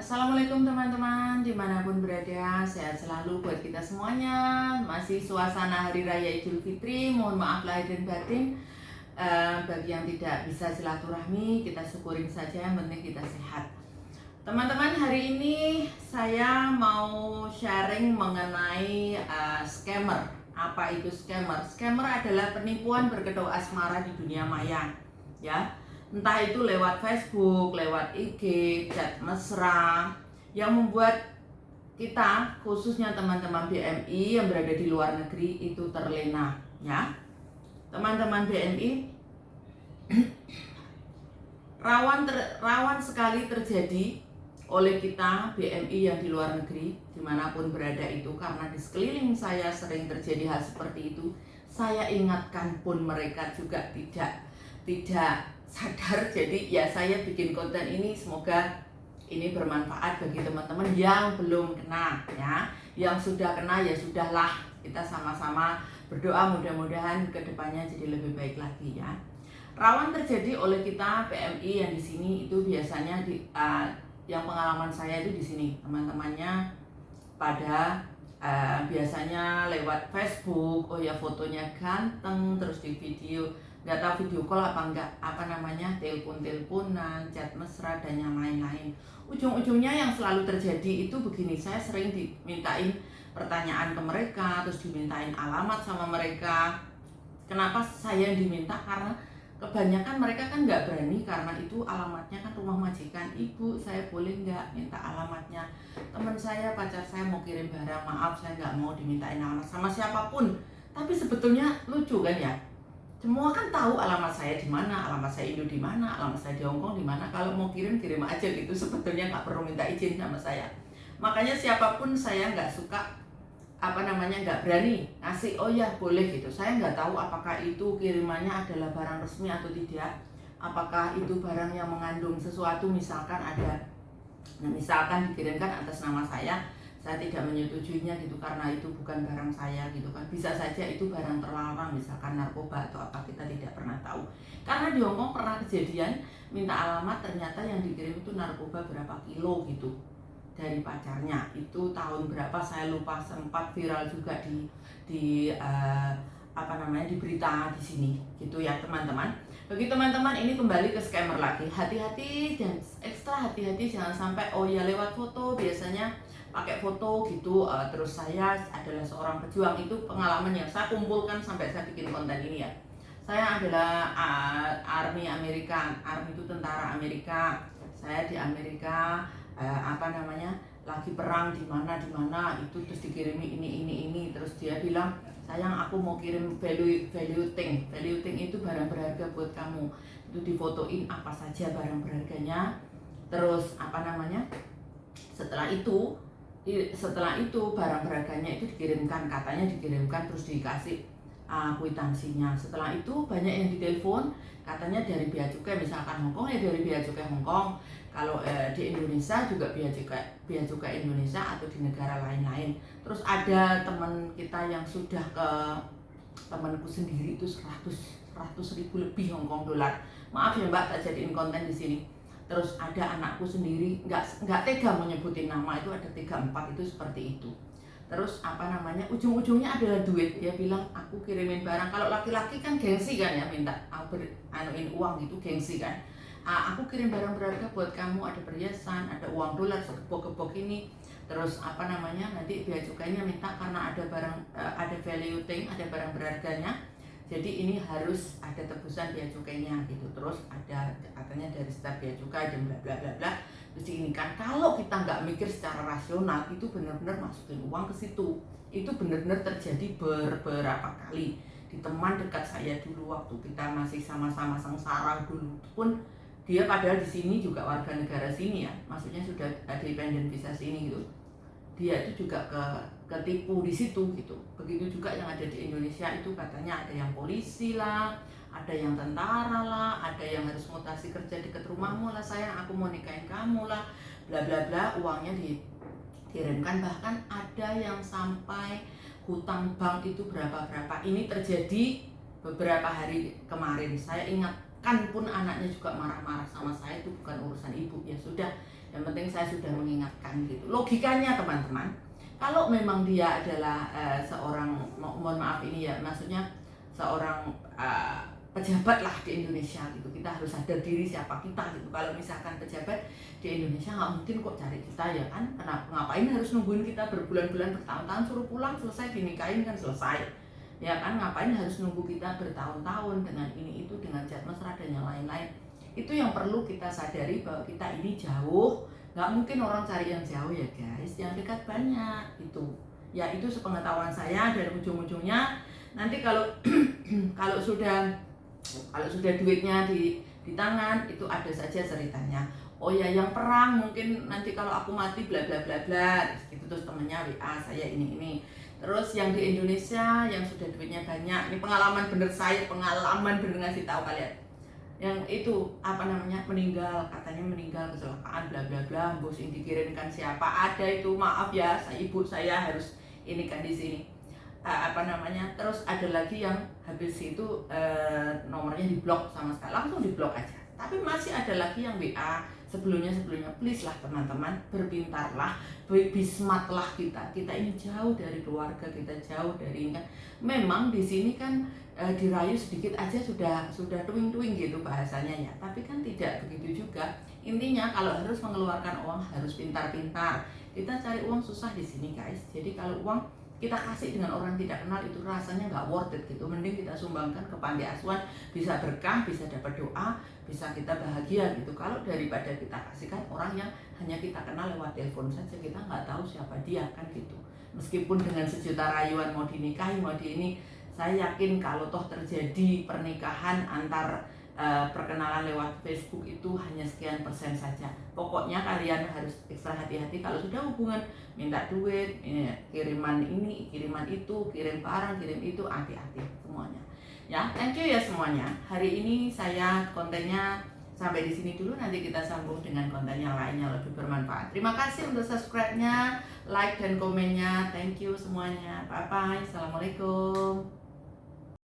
Assalamualaikum teman-teman, dimanapun berada, sehat selalu buat kita semuanya. Masih suasana Hari Raya Idul Fitri, mohon maaf lahir dan batin. Bagi yang tidak bisa silaturahmi, kita syukurin saja, yang penting kita sehat. Teman-teman, hari ini saya mau sharing mengenai scammer. Apa itu scammer? Scammer adalah penipuan berkedok asmara di dunia maya, ya. Entah itu lewat Facebook, lewat IG, chat mesra, yang membuat kita, khususnya teman-teman BMI yang berada di luar negeri, itu terlena, ya. Teman-teman BMI, rawan sekali terjadi oleh kita BMI yang di luar negeri, dimanapun berada itu, karena di sekeliling saya sering terjadi hal seperti itu. Saya ingatkan pun mereka juga tidak sadar. Jadi ya saya bikin konten ini, semoga ini bermanfaat bagi teman-teman yang belum kena, ya. Yang sudah kena ya sudahlah, kita sama-sama berdoa mudah-mudahan kedepannya jadi lebih baik lagi, ya. Rawan terjadi oleh kita PMI yang di sini itu biasanya yang pengalaman saya itu di sini, teman-temannya pada biasanya lewat Facebook, oh ya fotonya ganteng, terus di video, nggak tahu video call apa enggak, telepon-teleponan, chat mesra, dan yang lain-lain. Ujung-ujungnya yang selalu terjadi itu begini, saya sering dimintain pertanyaan ke mereka, terus dimintain alamat sama mereka. Kenapa saya yang diminta? Karena kebanyakan mereka kan nggak berani, karena itu alamatnya kan rumah majikan. Ibu, saya boleh nggak minta alamatnya? Teman saya, pacar saya mau kirim barang, maaf saya nggak mau dimintain alamat sama siapapun. Tapi sebetulnya lucu kan ya? Semua kan tahu alamat saya di mana, alamat saya Indo di mana, alamat saya di Hongkong di mana. Kalau mau kirim aja gitu. Sebetulnya nggak perlu minta izin sama saya. Makanya siapapun saya nggak suka, nggak berani ngasih. Oh ya boleh gitu. Saya nggak tahu apakah itu kirimannya adalah barang resmi atau tidak. Apakah itu barang yang mengandung sesuatu, misalkan misalkan dikirimkan atas nama saya tidak menyetujuinya gitu, karena itu bukan barang saya gitu kan. Bisa saja itu barang terlarang, misalkan narkoba atau apa, kita tidak pernah tahu. Karena di Hongkong pernah kejadian minta alamat, ternyata yang dikirim itu narkoba berapa kilo gitu dari pacarnya. Itu tahun berapa saya lupa, sempat viral juga di di berita di sini gitu ya teman-teman. Bagi teman-teman ini kembali ke scammer lagi, hati-hati dan ekstra hati-hati, jangan sampai oh ya lewat foto, biasanya pakai foto gitu. Terus saya adalah seorang pejuang, itu pengalaman yang saya kumpulkan sampai saya bikin konten ini ya. Saya adalah Army Amerika, Army itu tentara Amerika. Saya di Amerika lagi perang di mana itu, terus dikirimi ini, terus dia bilang, sayang aku mau kirim value thing itu barang berharga buat kamu. Itu difotoin apa saja barang berharganya. Terus setelah itu barang berharganya itu katanya dikirimkan, terus dikasih kwitansinya. Setelah itu banyak yang ditelepon, katanya dari bea cukai, misalkan Hongkong ya dari bea cukai Hongkong. Kalau di Indonesia juga bea cukai Indonesia, atau di negara lain-lain. Terus ada teman kita yang sudah temanku sendiri itu 100 ribu lebih Hongkong dolar. Maaf ya Mbak, tak jadiin konten di sini. Terus ada anakku sendiri, nggak tega menyebutin nama, itu ada 3-4 itu seperti itu. Terus ujung-ujungnya adalah duit. Dia bilang aku kirimin barang. Kalau laki-laki kan gengsi kan ya, minta anuin uang gitu, gengsi kan. Aku kirim barang berharga buat kamu, ada perhiasan, ada uang dolar segepok-gepok ini. Terus nanti bea cukainya minta, karena ada barang ada value thing, ada barang berharganya. Jadi ini harus ada tebusan bea cukainya gitu. Terus ada katanya dari staf bea cukai dan bla bla bla bla. Terus ini kan, kalau kita nggak mikir secara rasional, itu benar-benar masukin uang ke situ. Itu benar-benar terjadi beberapa kali di teman dekat saya dulu, waktu kita masih sama-sama sengsara dulu pun. Dia padahal di sini juga warga negara sini ya, maksudnya sudah dependent visa sini gitu. Dia itu juga ketipu di situ gitu. Begitu juga yang ada di Indonesia, itu katanya ada yang polisi lah, ada yang tentara lah, ada yang harus mutasi kerja dekat rumahmu lah, sayang aku mau nikahin kamu lah, bla bla bla. Uangnya dikirimkan, bahkan ada yang sampai hutang bank itu berapa. Ini terjadi beberapa hari kemarin. Saya ingatkan pun anaknya juga marah-marah sama saya, itu bukan urusan ibu, ya sudah Yang penting saya sudah mengingatkan gitu. Logikanya teman-teman, kalau memang dia adalah seorang, mohon maaf ini ya, maksudnya seorang pejabat lah di Indonesia gitu, kita harus sadar diri siapa kita gitu. Kalau misalkan pejabat di Indonesia nggak mungkin kok cari kita ya kan, kenapa ngapain harus nungguin kita berbulan-bulan bertahun-tahun, suruh pulang selesai dinikahin kan selesai ya kan, ngapain harus nunggu kita bertahun-tahun dengan ini itu, dengan cat mesra dan yang lain-lain. Itu yang perlu kita sadari, bahwa kita ini jauh, nggak mungkin orang cari yang jauh ya guys, yang dekat banyak itu ya. Itu sepengetahuan saya, dan ujung-ujungnya nanti kalau kalau sudah duitnya di tangan, itu ada saja ceritanya. Oh ya, yang perang mungkin nanti kalau aku mati bla bla bla bla gitu, terus temennya WA saya ini. Terus yang di Indonesia yang sudah duitnya banyak, ini pengalaman bener saya, pengalaman bener ngasih tahu kalian. Yang itu apa namanya, meninggal, katanya meninggal kecelakaan bla bla bla, bos yang dikirimkan siapa, ada itu, maaf ya, ibu saya harus ini kan di sini. Apa namanya, terus ada lagi yang habis itu nomornya diblok sama sekali, langsung diblok aja. Tapi masih ada lagi yang WA sebelumnya. Please lah teman-teman, berpintarlah, bismatlah kita ini jauh dari keluarga, kita jauh dari ini kan. Memang di sini kan dirayu sedikit aja sudah tuing-tuing gitu bahasanya ya, tapi kan tidak begitu juga. Intinya kalau harus mengeluarkan uang harus pintar-pintar. Kita cari uang susah di sini guys, jadi kalau uang kita kasih dengan orang tidak kenal itu rasanya nggak worth it gitu. Mending kita sumbangkan ke panti asuhan, bisa berkah, bisa dapat doa, bisa kita bahagia gitu, kalau daripada kita kasihkan orang yang hanya kita kenal lewat telepon saja, kita nggak tahu siapa dia kan gitu. Meskipun dengan sejuta rayuan mau dinikahi, mau di ini, saya yakin kalau toh terjadi pernikahan antar perkenalan lewat Facebook itu hanya sekian persen saja. Pokoknya kalian harus ekstra hati-hati kalau sudah hubungan, minta duit, kiriman ini, kiriman itu, kirim barang, kirim itu, hati-hati semuanya. Ya, thank you ya semuanya. Hari ini saya kontennya sampai di sini dulu, nanti kita sambung dengan konten yang lainnya lebih bermanfaat. Terima kasih untuk subscribe-nya, like dan komennya. Thank you semuanya. Bye bye. Assalamualaikum.